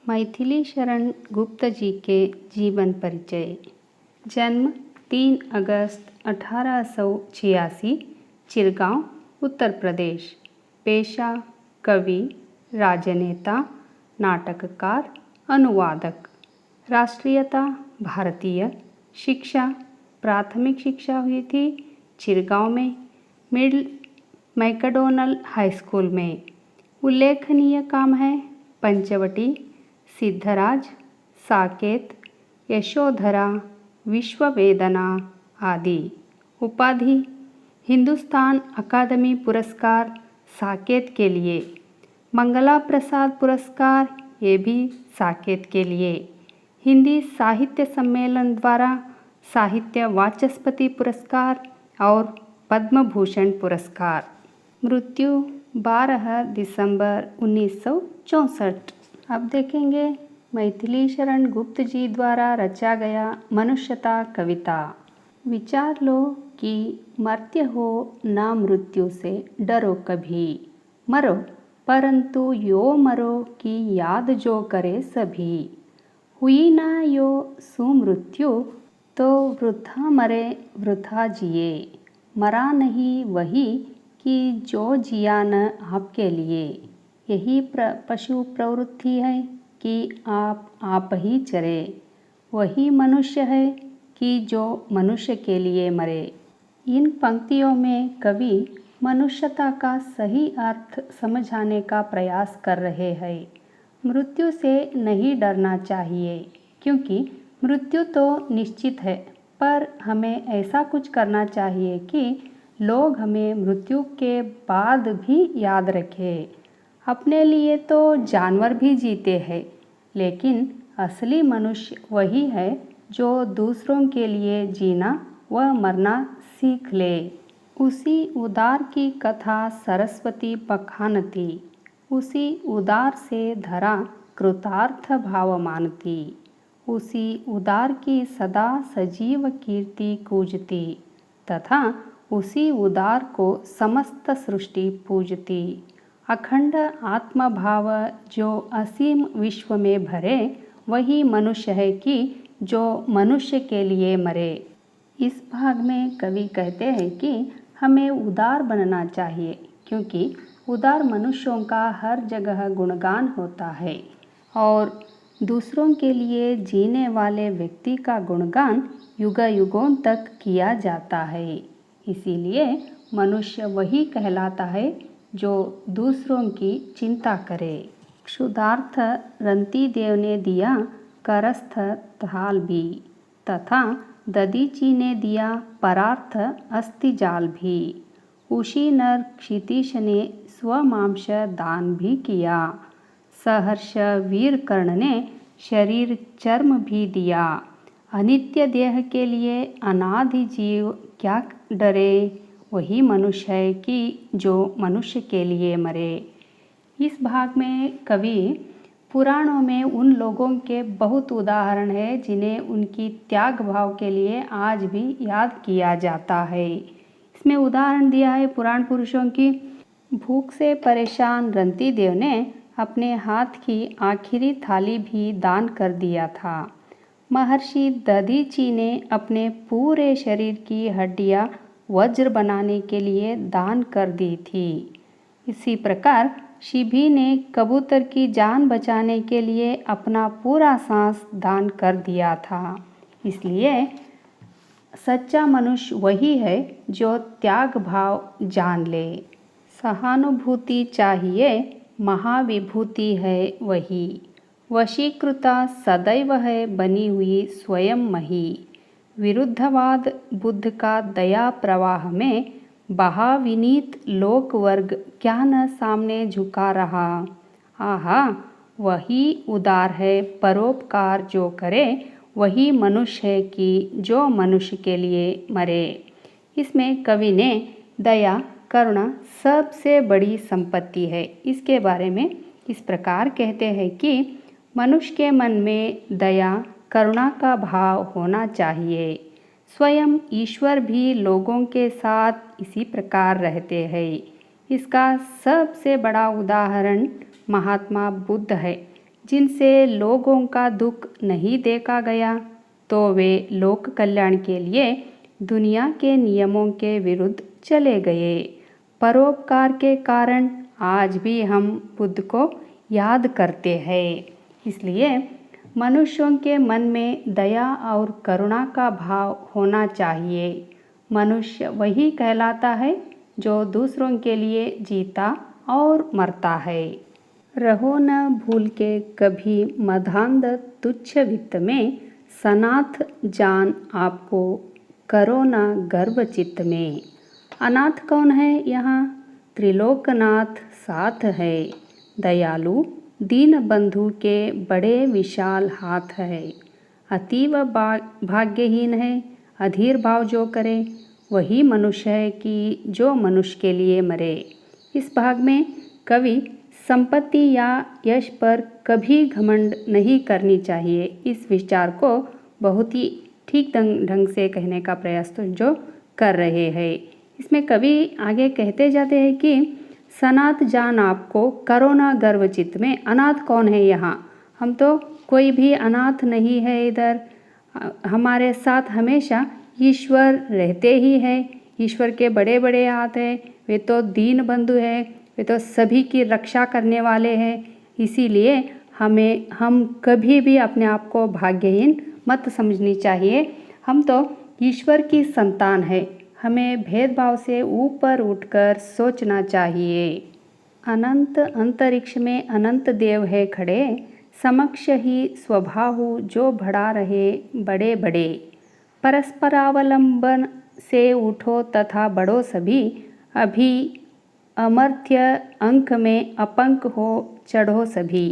मैथिली शरण गुप्त जी के जीवन परिचय। जन्म 3 अगस्त 1886, चिरगांव, उत्तर प्रदेश। पेशा कवि, राजनेता, नाटककार, अनुवादक। राष्ट्रीयता भारतीय। शिक्षा प्राथमिक शिक्षा हुई थी चिरगांव में, मिडिल मैकडोनल हाई स्कूल में। उल्लेखनीय काम है पंचवटी, सिद्धराज, साकेत, यशोधरा, विश्ववेदना आदि। उपाधि हिंदुस्तान अकादमी पुरस्कार साकेत के लिए, मंगला प्रसाद पुरस्कार ये भी साकेत के लिए, हिंदी साहित्य सम्मेलन द्वारा साहित्य वाचस्पति पुरस्कार और पद्म भूषण पुरस्कार। मृत्यु 12 दिसंबर 1964। अब देखेंगे मैथिली शरण गुप्त जी द्वारा रचा गया मनुष्यता कविता। विचार लो कि मर्त्य हो ना मृत्यु से डरो कभी, मरो परंतु यो मरो की याद जो करे सभी। हुई ना यो सुमृत्यु तो वृथा मरे वृथा जिए, मरा नहीं वही कि जो जिया न आपके लिए। यही पशु प्रवृत्ति है कि आप ही चरे, वही मनुष्य है कि जो मनुष्य के लिए मरे। इन पंक्तियों में कवि मनुष्यता का सही अर्थ समझाने का प्रयास कर रहे हैं। मृत्यु से नहीं डरना चाहिए क्योंकि मृत्यु तो निश्चित है, पर हमें ऐसा कुछ करना चाहिए कि लोग हमें मृत्यु के बाद भी याद रखें। अपने लिए तो जानवर भी जीते हैं, लेकिन असली मनुष्य वही है जो दूसरों के लिए जीना व मरना सीख ले। उसी उदार की कथा सरस्वती बखानती, उसी उदार से धरा कृतार्थ भाव मानती, उसी उदार की सदा सजीव कीर्ति कूजती, तथा उसी उदार को समस्त सृष्टि पूजती। अखंड आत्मभाव जो असीम विश्व में भरे, वही मनुष्य है कि जो मनुष्य के लिए मरे। इस भाग में कवि कहते हैं कि हमें उदार बनना चाहिए क्योंकि उदार मनुष्यों का हर जगह गुणगान होता है और दूसरों के लिए जीने वाले व्यक्ति का गुणगान युग युगों तक किया जाता है। इसीलिए मनुष्य वही कहलाता है जो दूसरों की चिंता करे। क्षुधार्थ रंतिदेव ने दिया करस्थ थाल भी, तथा दधीची ने दिया परार्थ अस्थिजाल भी। उसी नर क्षितिश ने स्वमांस दान भी किया, सहर्ष वीर कर्ण ने शरीर चर्म भी दिया। अनित्य देह के लिए अनादि जीव क्या डरे, वही मनुष्य है कि जो मनुष्य के लिए मरे। इस भाग में कवि पुराणों में उन लोगों के बहुत उदाहरण है जिन्हें उनकी त्याग भाव के लिए आज भी याद किया जाता है। इसमें उदाहरण दिया है पुराण पुरुषों की। भूख से परेशान रंतिदेव ने अपने हाथ की आखिरी थाली भी दान कर दिया था। महर्षि दधीची ने अपने पूरे शरीर की हड्डियां वज्र बनाने के लिए दान कर दी थी। इसी प्रकार शिभी ने कबूतर की जान बचाने के लिए अपना पूरा सांस दान कर दिया था। इसलिए सच्चा मनुष्य वही है जो त्याग भाव जान ले। सहानुभूति चाहिए, महाविभूति है वही, वशीकृता सदैव है बनी हुई स्वयं मही। विरुद्धवाद बुद्ध का दया प्रवाह में बहा विनीत लोक वर्ग क्या न सामने झुका रहा। आहा, वही उदार है परोपकार जो करे, वही मनुष्य है कि जो मनुष्य के लिए मरे। इसमें कवि ने दया करुणा सबसे बड़ी संपत्ति है, इसके बारे में इस प्रकार कहते हैं कि मनुष्य के मन में दया करुणा का भाव होना चाहिए। स्वयं ईश्वर भी लोगों के साथ इसी प्रकार रहते हैं। इसका सबसे बड़ा उदाहरण महात्मा बुद्ध है, जिनसे लोगों का दुख नहीं देखा गया, तो वे लोक कल्याण के लिए दुनिया के नियमों के विरुद्ध चले गए। परोपकार के कारण आज भी हम बुद्ध को याद करते हैं। इसलिए मनुष्यों के मन में दया और करुणा का भाव होना चाहिए। मनुष्य वही कहलाता है जो दूसरों के लिए जीता और मरता है। रहो न भूल के कभी मधांध तुच्छ वित्त में, सनाथ जान आपको करो न गर्व चित्त में। अनाथ कौन है यहाँ? त्रिलोकनाथ साथ है। दयालु दीन बंधु के बड़े विशाल हाथ है। अतीव भाग्यहीन है अधीर भाव जो करे, वही मनुष्य है कि जो मनुष्य के लिए मरे। इस भाग में कवि संपत्ति या यश पर कभी घमंड नहीं करनी चाहिए, इस विचार को बहुत ही ठीक ढंग से कहने का प्रयास तो जो कर रहे हैं। इसमें कवि आगे कहते जाते हैं कि सनाथ जान आपको करो ना गर्व चित्त में। अनाथ कौन है यहाँ? हम तो कोई भी अनाथ नहीं है इधर। हमारे साथ हमेशा ईश्वर रहते ही हैं। ईश्वर के बड़े बड़े हाथ हैं, वे तो दीन बंधु हैं, वे तो सभी की रक्षा करने वाले हैं। इसीलिए हम कभी भी अपने आप को भाग्यहीन मत समझनी चाहिए। हम तो ईश्वर की संतान है, हमें भेदभाव से ऊपर उठकर सोचना चाहिए। अनंत अंतरिक्ष में अनंत देव है खड़े, समक्ष ही स्वभाव जो बढ़ा रहे बड़े बड़े। परस्परावलंबन से उठो तथा बढ़ो सभी, अभी अमर्त्य अंक में अपंक हो चढ़ो सभी।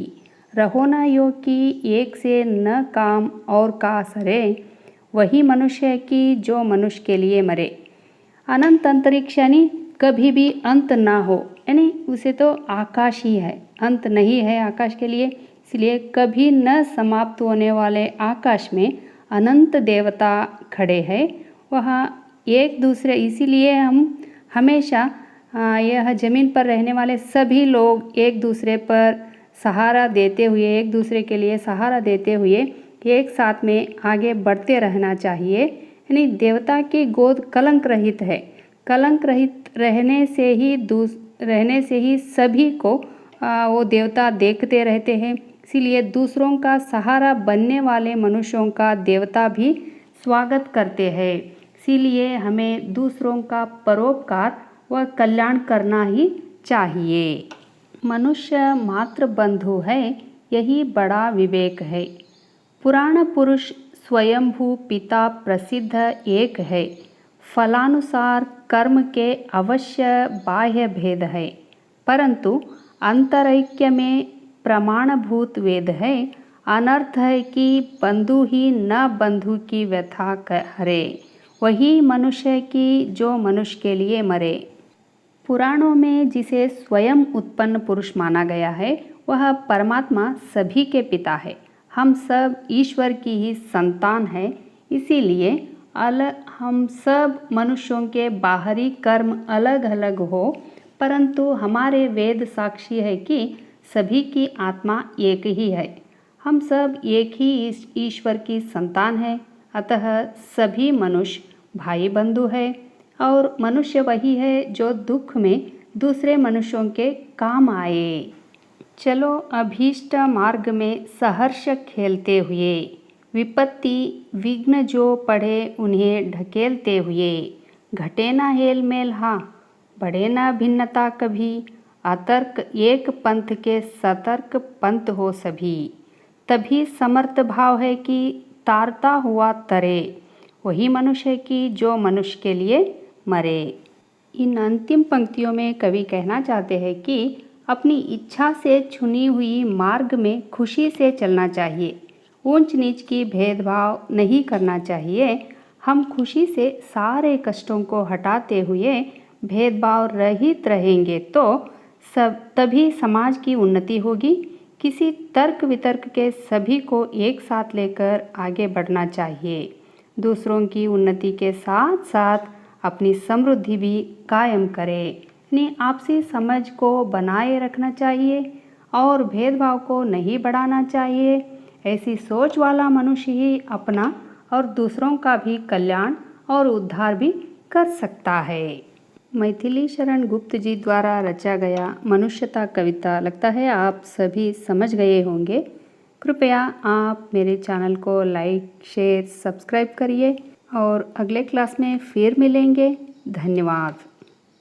रहो न यो कि एक से न काम और का सरे, वही मनुष्य है कि जो मनुष्य के लिए मरे। अनंत अंतरिक्ष यानी कभी भी अंत ना हो, यानी उसे तो आकाश ही है, अंत नहीं है आकाश के लिए। इसलिए कभी न समाप्त होने वाले आकाश में अनंत देवता खड़े हैं। वहाँ एक दूसरे, इसीलिए हम हमेशा यह ज़मीन पर रहने वाले सभी लोग एक दूसरे पर सहारा देते हुए, एक दूसरे के लिए सहारा देते हुए एक साथ में आगे बढ़ते रहना चाहिए। यानी देवता की गोद कलंक रहित है। कलंक रहित रहने से ही सभी को वो देवता देखते रहते हैं। इसीलिए दूसरों का सहारा बनने वाले मनुष्यों का देवता भी स्वागत करते हैं। इसीलिए हमें दूसरों का परोपकार व कल्याण करना ही चाहिए। मनुष्य मात्र बंधु है, यही बड़ा विवेक है। पुराण पुरुष स्वयंभू पिता प्रसिद्ध एक है, फलानुसार कर्म के अवश्य बाह्य भेद है, परंतु अंतरैक्य में प्रमाणभूत वेद है। अनर्थ है कि बंधु ही न बंधु की व्यथा हरे, वही मनुष्य की जो मनुष्य के लिए मरे। पुराणों में जिसे स्वयं उत्पन्न पुरुष माना गया है, वह परमात्मा सभी के पिता है। हम सब ईश्वर की ही संतान है। इसीलिए हम सब मनुष्यों के बाहरी कर्म अलग अलग हो, परंतु हमारे वेद साक्षी है कि सभी की आत्मा एक ही है। हम सब एक ही ईश्वर की संतान है। अतः सभी मनुष्य भाई बंधु है, और मनुष्य वही है जो दुख में दूसरे मनुष्यों के काम आए। चलो अभीष्ट मार्ग में सहर्ष खेलते हुए, विपत्ति विघ्न जो पड़े उन्हें ढकेलते हुए। घटे ना हेल मेल हाँ, बढ़े ना भिन्नता कभी, अतर्क एक पंथ के सतर्क पंथ हो सभी। तभी समर्थ भाव है कि तारता हुआ तरे, वही मनुष्य की जो मनुष्य के लिए मरे। इन अंतिम पंक्तियों में कवि कहना चाहते हैं कि अपनी इच्छा से चुनी हुई मार्ग में खुशी से चलना चाहिए। ऊंच नीच की भेदभाव नहीं करना चाहिए। हम खुशी से सारे कष्टों को हटाते हुए भेदभाव रहित रहेंगे तो तभी समाज की उन्नति होगी। किसी तर्क वितर्क के सभी को एक साथ लेकर आगे बढ़ना चाहिए। दूसरों की उन्नति के साथ साथ अपनी समृद्धि भी कायम करें। अपनी आपसी समझ को बनाए रखना चाहिए और भेदभाव को नहीं बढ़ाना चाहिए। ऐसी सोच वाला मनुष्य ही अपना और दूसरों का भी कल्याण और उद्धार भी कर सकता है। मैथिली शरण गुप्त जी द्वारा रचा गया मनुष्यता कविता लगता है आप सभी समझ गए होंगे। कृपया आप मेरे चैनल को लाइक, शेयर, सब्सक्राइब करिए और अगले क्लास में फिर मिलेंगे। धन्यवाद।